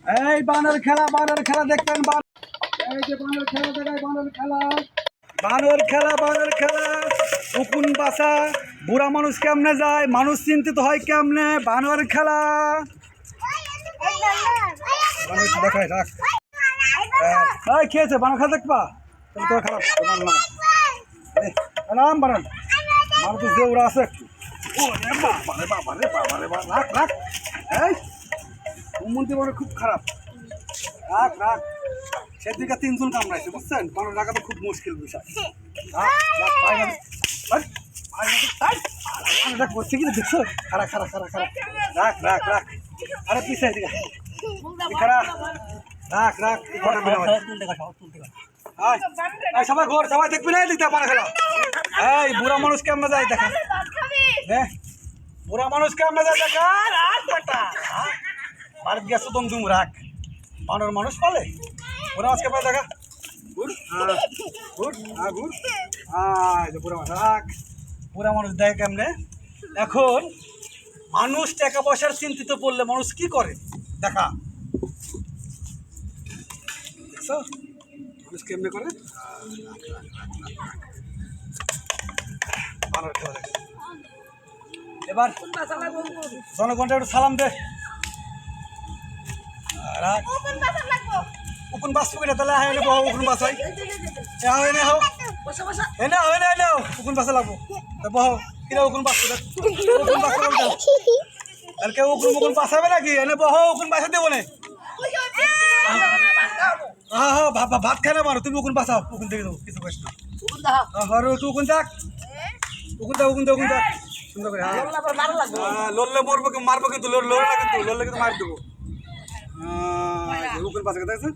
এই বানর খেলা দেখতেন এই যে বানর খেলা দেখায় বানর খেলা উকুন বাসা বুড়া মানুষ কেমনে যায় মানুষ চিন্তিত হয় কেমনে বানর খেলা দেখায় রাখ খেয়েছে বানর খেলা দেখবা তোর খারাপ নাম বানান মানুষ যে ওরা আছে রাখ রাখ এই মন্ত্রী বলে খুব খারাপ রাখ রাখ সেদিকে তিনজন কামড়াইছে বুঝছেন বানর রাখা তো খুব মুশকিল বিষয় করছে কি দেখছো খারাপ খারাপ খারাপ খারাপ রাখ রাখ রাখ আরে পিছাই দিকে খারাপ রাখ রাখ সবাই ঘর সবাই দেখবি না দিতে পারে খেলা এই বুড়া মানুষ কেমন যায় দেখা হ্যাঁ বুড়া মানুষ কেমন যায় দেখা আর গেছো তুমি রাখ বানর মানুষ পালে বুড়া মাছ কেমন দেখা গুড গুড গুড বুড়া মাছ রাখ বুড়া মানুষ দেয় কেমনে এখন মানুষ টাকা পয়সার চিন্তিত পড়লে মানুষ কি করে দেখা দেখছো মানুষ কেমনে করে এবার জনগণটা একটু সালাম দে উকুন বাস করে তাহলে হয় বহু উকুন বাস হয় উকুন বাসা লাগবো বহু কিনা উকুন বাস উকুন বাস আর কেউ উকুন মুকুন বাসাবে নাকি এনে বহু উকুন বাসা দেবো না ভাত খাই না মারো তুমি উকুন বাসাও উকুন দেখে দেবো কিছু কষ্ট উকুন থাক উকুন থাক সুন্দর করে লড়লে মরবো মারবো কিন্তু লড়লে কিন্তু মার দেবো উকুন বাসা দেখছেন